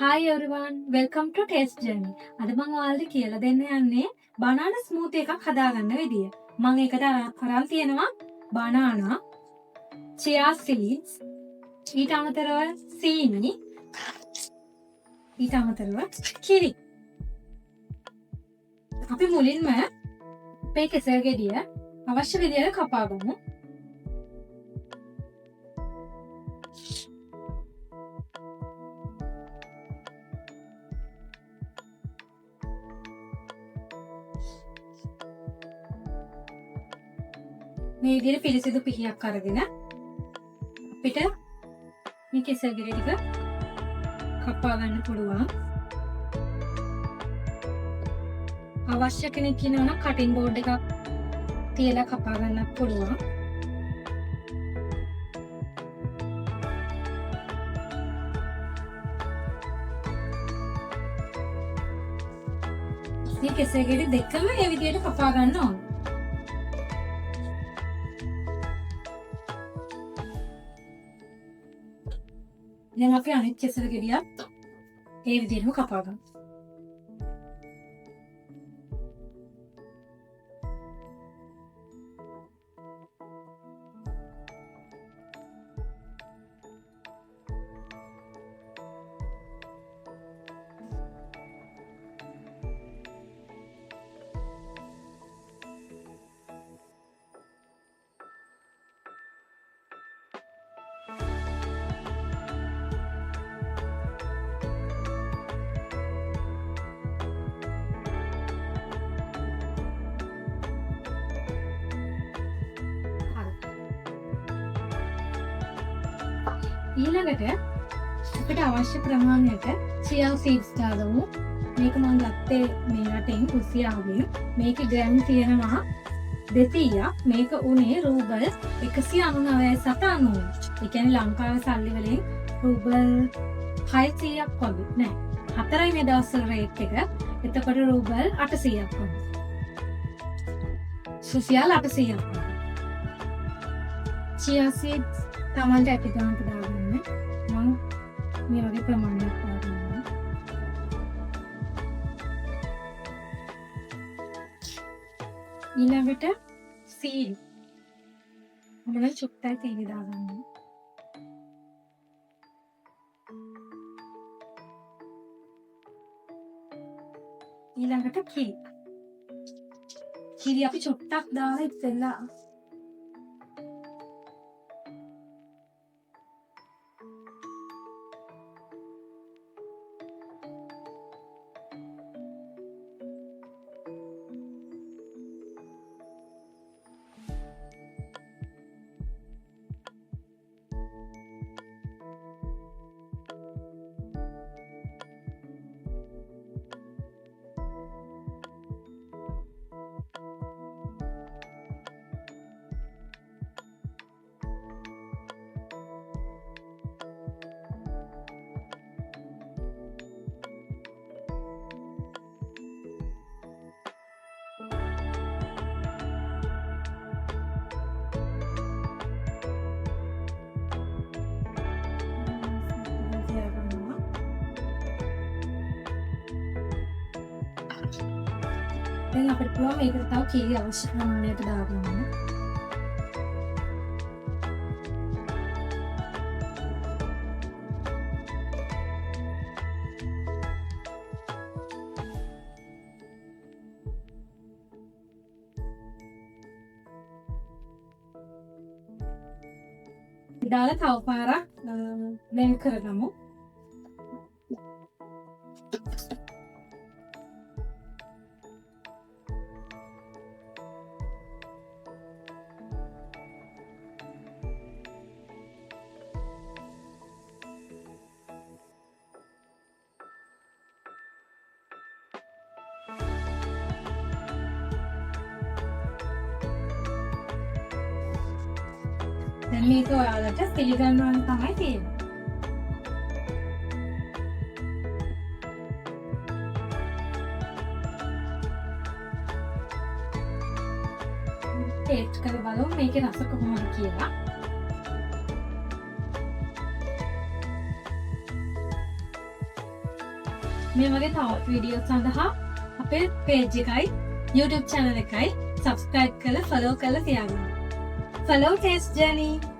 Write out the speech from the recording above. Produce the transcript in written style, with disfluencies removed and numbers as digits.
Hi everyone, welcome to Taste Journey. අද මම ඔයාලට කියලා දෙන්න යන්නේ banana smoothie එකක් හදාගන්න විදිය. මම ඒකට අරන් තියෙනවා banana, chia seeds, ඊට අමතරව සීනි, ඊට අමතරව කිරි. අපි මුලින්ම මේ කෙසෙල් ගෙඩිය අවශ්‍ය විදියට කපා ගමු. මේ විදිහට පිළිසිදු පිහියක් අරගෙන අපිට මේ කෙසෙල් ගෙඩිය ටික කපා ගන්න පුළුවන්. අවශ්‍ය කෙනෙක් ඉන්නවා නම් කටින් බෝඩ් එකක් තියලා කපා ගන්නත් පුළුවන්. මේ කෙසෙල් ගෙඩි දෙකම මේ විදිහට කපා ගන්න ඕන. දැන් අපි අනිත් කෙසෙල් ගෙඩියත් ඒ විදිහටම කපා ගමු. ඊළඟට අපිට අවශ්‍ය ප්‍රමාණයට chia seeds දාගමු. මේක මම ගත්තේ මේ රටෙන් රුසියාවෙන්. මේකේ ග්‍රෑම් තියෙනවා 200ක්. මේක උනේ රූබල් 199.90. ඒ කියන්නේ ලංකාවේ සල්ලි වලින් රූබල් 600ක් වගේ නෑ. 4යි මේ දවස්වල රේට් එක. එතකොට රූබල් 800ක් වගේ. රුසියාල් 800ක් වගේ. chia seeds තමන්ට ඇති ගන්නට දාගන්න. මම මේ වගේ ප්‍රමාණයක් දාගන්නවා. ඊළඟට සීනි. මම චුට්ටයි සීනි දාගන්නවා. ඊළඟට කිරි. කිරි අපි චුට්ටක් දාලා ඉස්සෙල්ලා දැන් අපිට පුළුවන් මේකට තව කිරි අවශ්‍ය ප්‍රමාණයට දාගන්න. දාලා තව පාරක් blend කරගමු. දැන් මේක ඔයාලට පිළිගන්නවන්න තමයි තියෙන්නේ. ටේස්ට් කරලා බලමු මේකේ රස කොහොමද කියලා. මේ වගේ තවත් වීඩියෝ සඳහා අපේ page එකයි YouTube channel එකයි subscribe කරලා follow කරලා තියාගන්න. Follow Taste Journey.